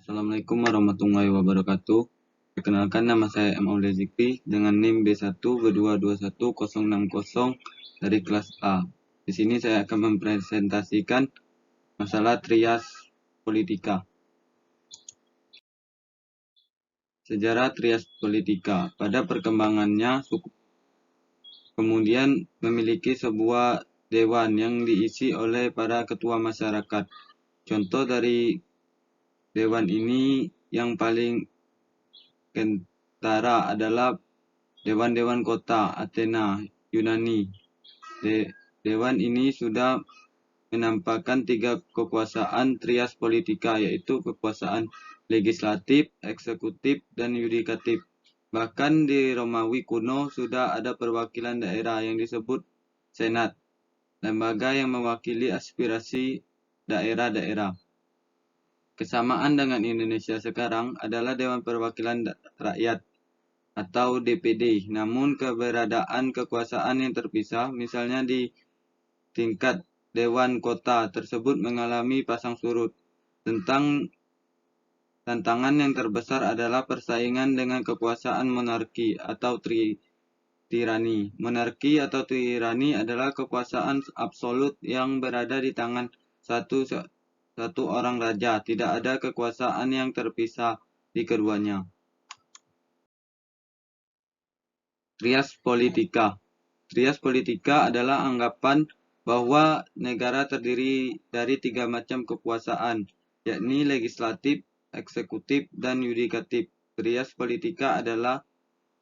Assalamualaikum warahmatullahi wabarakatuh. Perkenalkan, nama saya M. Aule Zikri dengan NIM B1221060 dari kelas A. Di sini saya akan mempresentasikan masalah trias politika. Sejarah trias politika. Pada perkembangannya, suku kemudian memiliki sebuah dewan yang diisi oleh para ketua masyarakat. Contoh dari dewan ini yang paling kentara adalah dewan-dewan kota Athena, Yunani. Dewan ini sudah menampakkan tiga kekuasaan trias politika, yaitu kekuasaan legislatif, eksekutif, dan yudikatif. Bahkan di Romawi kuno sudah ada perwakilan daerah yang disebut Senat, lembaga yang mewakili aspirasi daerah-daerah. Kesamaan dengan Indonesia sekarang adalah Dewan Perwakilan Rakyat atau DPD, namun keberadaan kekuasaan yang terpisah, misalnya di tingkat Dewan Kota tersebut mengalami pasang surut. Tantangan yang terbesar adalah persaingan dengan kekuasaan monarki atau tirani. Monarki atau tirani adalah kekuasaan absolut yang berada di tangan satu orang raja. Tidak ada kekuasaan yang terpisah di keduanya. Trias politika. Trias politika adalah anggapan bahwa negara terdiri dari tiga macam kekuasaan, yakni legislatif, eksekutif, dan yudikatif. Trias politika adalah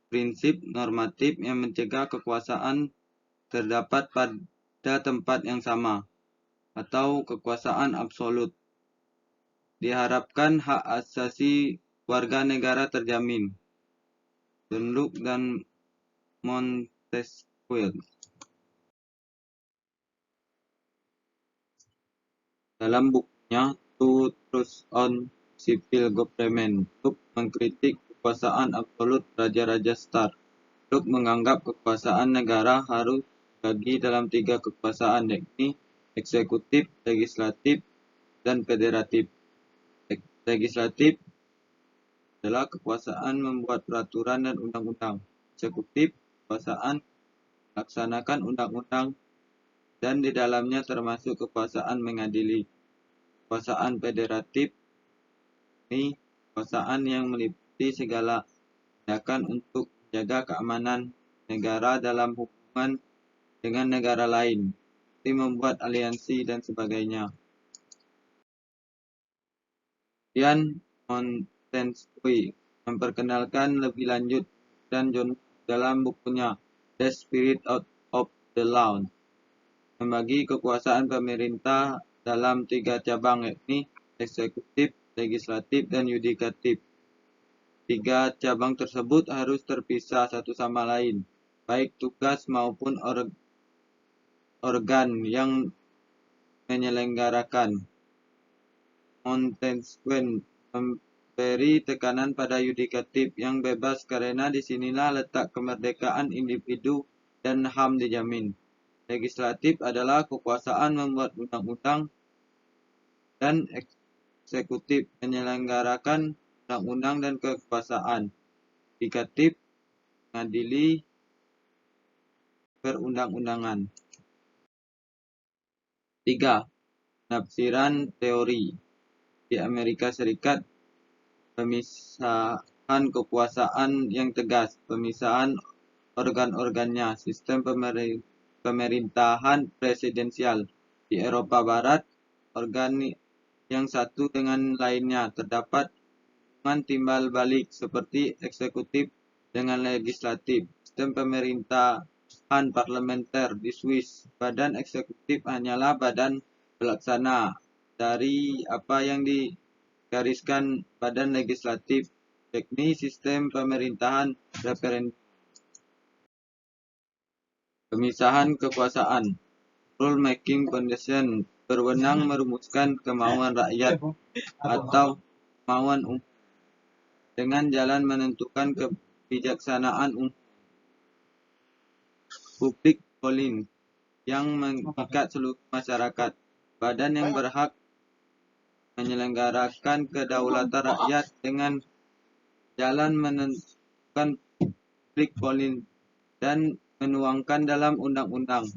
prinsip normatif yang mencegah kekuasaan terdapat pada tempat yang sama, atau kekuasaan absolut. Diharapkan hak asasi warga negara terjamin. Dunlop dan Montesquieu. Dalam bukunya Two Truths on Civil Government, Locke mengkritik kekuasaan absolut raja-raja Star. Locke menganggap kekuasaan negara harus dibagi dalam tiga kekuasaan, yakni eksekutif, legislatif, dan federatif. Legislatif adalah kekuasaan membuat peraturan dan undang-undang. Eksekutif, kekuasaan melaksanakan undang-undang dan di dalamnya termasuk kekuasaan mengadili. Kekuasaan federatif ini kekuasaan yang meliputi segala tindakan untuk menjaga keamanan negara dalam hubungan dengan negara lain, seperti membuat aliansi dan sebagainya. Kemudian Montesquieu memperkenalkan lebih lanjut dan John dalam bukunya The Spirit of the Law membagi kekuasaan pemerintah dalam tiga cabang, yakni eksekutif, legislatif, dan yudikatif. Tiga cabang tersebut harus terpisah satu sama lain, baik tugas maupun organ yang menyelenggarakan. Montesquieu memberi tekanan pada yudikatif yang bebas karena disinilah letak kemerdekaan individu dan HAM dijamin. Legislatif adalah kekuasaan membuat undang-undang dan eksekutif menyelenggarakan undang-undang dan kekuasaan. Yudikatif mengadili perundang-undangan. 3. Penafsiran teori. Di Amerika Serikat, pemisahan kekuasaan yang tegas, pemisahan organ-organnya, sistem pemerintahan presidensial. Di Eropa Barat, organ yang satu dengan lainnya terdapat hubungan timbal balik seperti eksekutif dengan legislatif. Sistem pemerintahan parlementer di Swiss, badan eksekutif hanyalah badan pelaksana dari apa yang digariskan badan legislatif, yakni sistem pemerintahan referendum. Pemisahan kekuasaan. Rule making foundation berwenang merumuskan kemauan rakyat atau kemauan umum dengan jalan menentukan kebijaksanaan umum. Public policy yang mengikat seluruh masyarakat. Badan yang berhak menyelenggarakan kedaulatan rakyat dengan jalan menentukan public policy dan menuangkan dalam undang-undang.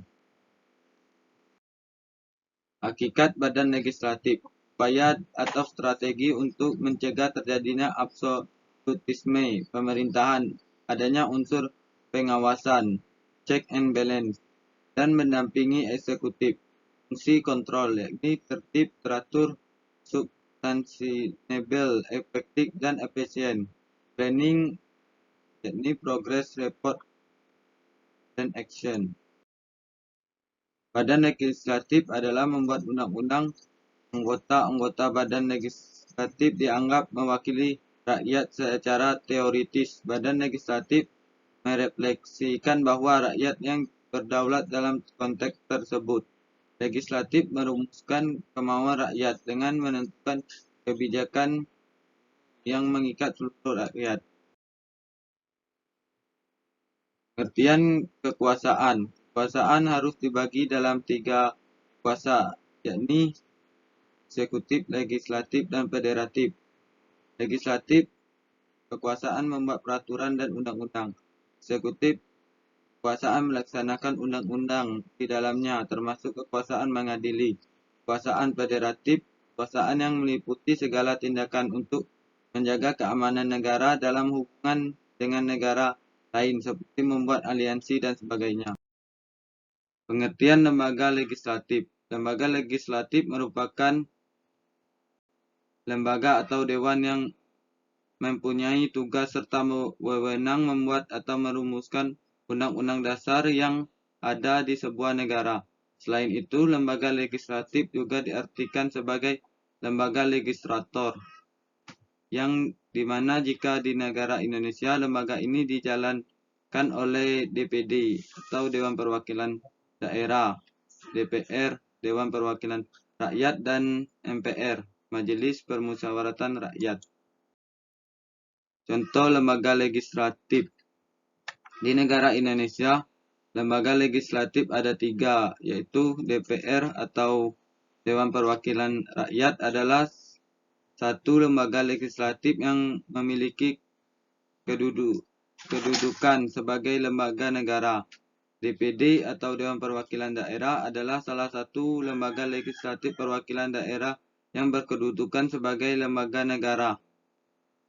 Hakikat badan legislatif, upaya atau strategi untuk mencegah terjadinya absolutisme pemerintahan, adanya unsur pengawasan, check and balance, dan mendampingi eksekutif. Fungsi kontrol, yakni tertib, teratur, sustainable, efektif, dan efisien. Planning, yakni progress report dan action. Badan legislatif adalah membuat undang-undang. Anggota-anggota badan legislatif dianggap mewakili rakyat secara teoritis. Badan legislatif merefleksikan bahwa rakyat yang berdaulat dalam konteks tersebut. Legislatif merumuskan kemauan rakyat dengan menentukan kebijakan yang mengikat seluruh rakyat. Pengertian kekuasaan. Kekuasaan harus dibagi dalam 3 kuasa, yakni eksekutif, legislatif, dan federatif. Legislatif, kekuasaan membuat peraturan dan undang-undang. Eksekutif, kekuasaan melaksanakan undang-undang di dalamnya, termasuk kekuasaan mengadili. Kekuasaan federatif, kekuasaan yang meliputi segala tindakan untuk menjaga keamanan negara dalam hubungan dengan negara lain, seperti membuat aliansi dan sebagainya. Pengertian lembaga legislatif. Lembaga legislatif merupakan lembaga atau dewan yang mempunyai tugas serta wewenang membuat atau merumuskan undang-undang dasar yang ada di sebuah negara. Selain itu, lembaga legislatif juga diartikan sebagai lembaga legislator, yang dimana jika di negara Indonesia, lembaga ini dijalankan oleh DPD atau Dewan Perwakilan Daerah, DPR, Dewan Perwakilan Rakyat, dan MPR, Majelis Permusyawaratan Rakyat. Contoh lembaga legislatif. Di negara Indonesia, lembaga legislatif ada 3, yaitu DPR atau Dewan Perwakilan Rakyat adalah satu lembaga legislatif yang memiliki kedudukan sebagai lembaga negara. DPD atau Dewan Perwakilan Daerah adalah salah satu lembaga legislatif perwakilan daerah yang berkedudukan sebagai lembaga negara.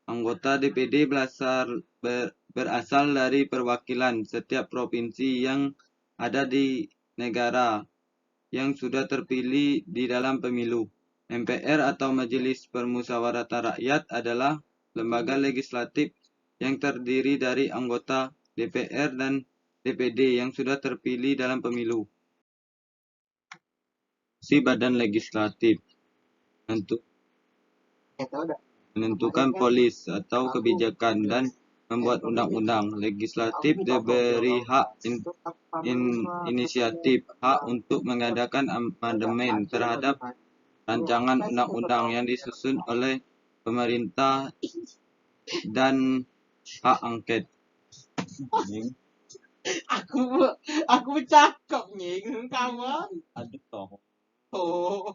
Anggota DPD berasal dari perwakilan setiap provinsi yang ada di negara yang sudah terpilih di dalam pemilu. MPR atau Majelis Permusyawaratan Rakyat adalah lembaga legislatif yang terdiri dari anggota DPR dan DPD yang sudah terpilih dalam pemilu. Si badan legislatif menentukan polis atau kebijakan dan membuat undang-undang. Legislatif diberi hak inisiatif, hak untuk mengadakan amandemen terhadap rancangan undang-undang yang disusun oleh pemerintah, dan hak angket. Aku cakep nying kamu. Aduh toh. Oh.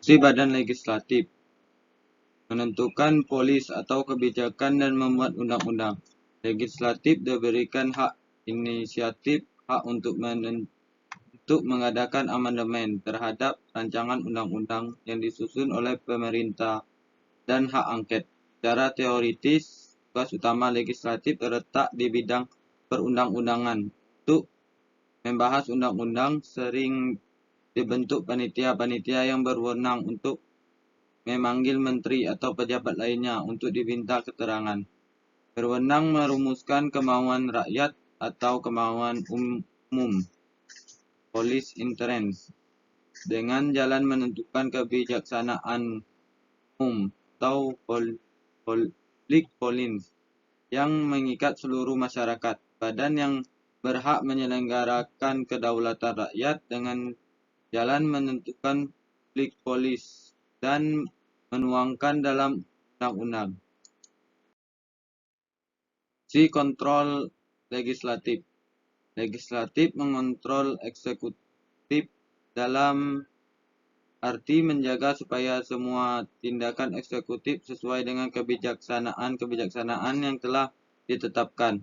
Si badan legislatif menentukan polis atau kebijakan dan membuat undang-undang. Legislatif diberikan hak inisiatif, hak untuk mengadakan amandemen terhadap rancangan undang-undang yang disusun oleh pemerintah, dan hak angket. Secara teoritis, tugas utama legislatif terletak di bidang perundang-undangan. Untuk membahas undang-undang, sering dibentuk panitia-panitia yang berwenang untuk memanggil menteri atau pejabat lainnya untuk diminta keterangan. Berwenang merumuskan kemauan rakyat atau kemauan umum, police interest, dengan jalan menentukan kebijaksanaan umum atau public policy yang mengikat seluruh masyarakat. Badan yang berhak menyelenggarakan kedaulatan rakyat dengan jalan menentukan public policy dan menuangkan dalam undang-undang. Si kontrol legislatif. Legislatif mengontrol eksekutif dalam arti menjaga supaya semua tindakan eksekutif sesuai dengan kebijaksanaan yang telah ditetapkan.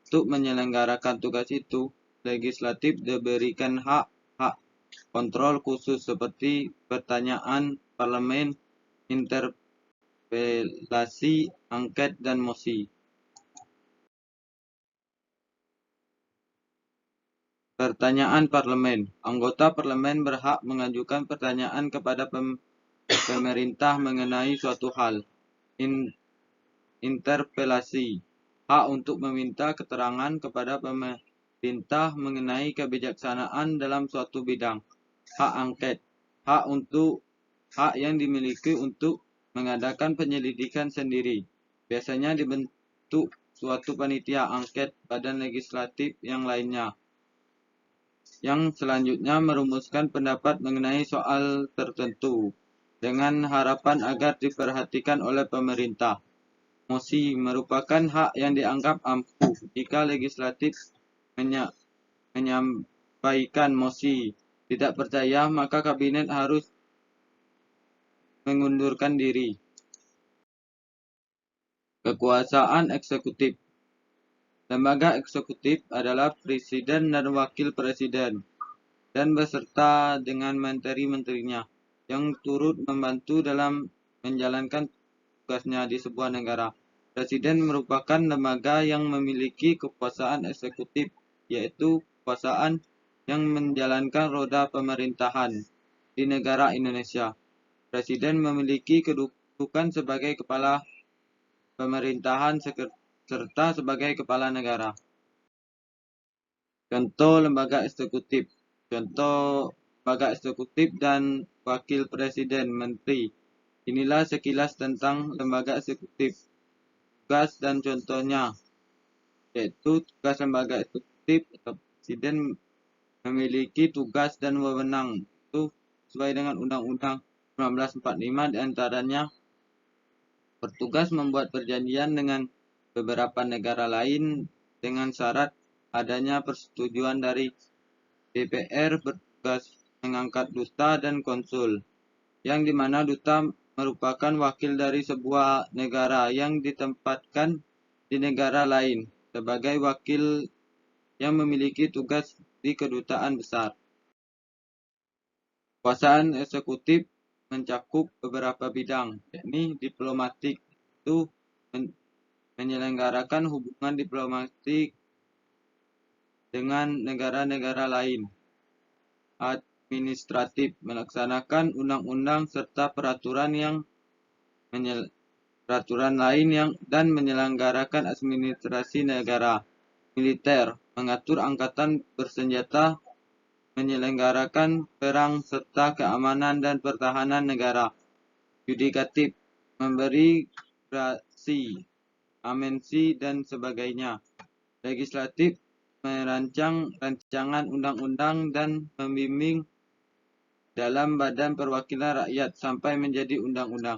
Untuk menyelenggarakan tugas itu, legislatif diberikan hak kontrol khusus seperti pertanyaan parlemen, interpelasi, angket, dan mosi. Pertanyaan parlemen. Anggota parlemen berhak mengajukan pertanyaan kepada pemerintah mengenai suatu hal. Interpelasi. Hak untuk meminta keterangan kepada pemerintah mengenai kebijaksanaan dalam suatu bidang. Hak angket. Hak yang dimiliki untuk mengadakan penyelidikan sendiri. Biasanya dibentuk suatu panitia angket badan legislatif yang lainnya, yang selanjutnya merumuskan pendapat mengenai soal tertentu dengan harapan agar diperhatikan oleh pemerintah. Mosi merupakan hak yang dianggap ampuh jika legislatif menyampaikan mosi tidak percaya, maka kabinet harus mengundurkan diri. Kekuasaan eksekutif. Lembaga eksekutif adalah presiden dan wakil presiden, dan beserta dengan menteri-menterinya yang turut membantu dalam menjalankan tugasnya di sebuah negara. Presiden merupakan lembaga yang memiliki kekuasaan eksekutif, yaitu kekuasaan yang menjalankan roda pemerintahan di negara Indonesia. Presiden memiliki kedudukan sebagai kepala pemerintahan serta sebagai kepala negara. Contoh lembaga eksekutif. Contoh lembaga eksekutif dan wakil presiden, menteri. Inilah sekilas tentang lembaga eksekutif. Tugas dan contohnya, yaitu tugas lembaga eksekutif atau presiden memiliki tugas dan wewenang itu sesuai dengan Undang-Undang 1945, diantaranya bertugas membuat perjanjian dengan beberapa negara lain dengan syarat adanya persetujuan dari DPR, bertugas mengangkat duta dan konsul, yang dimana duta merupakan wakil dari sebuah negara yang ditempatkan di negara lain sebagai wakil yang memiliki tugas di kedutaan besar. Kekuasaan eksekutif mencakup beberapa bidang, yakni diplomatik, itu menyelenggarakan hubungan diplomatik dengan negara-negara lain. Administratif, melaksanakan undang-undang serta peraturan lain dan menyelenggarakan administrasi negara. Militer, mengatur angkatan bersenjata, menyelenggarakan perang serta keamanan dan pertahanan negara. Yudikatif, memberi gerasi, amensi, dan sebagainya. Legislatif, merancang rancangan undang-undang dan membimbing dalam badan perwakilan rakyat sampai menjadi undang-undang.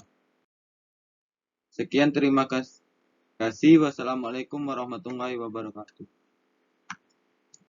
Sekian, terima kasih. Wassalamualaikum warahmatullahi wabarakatuh.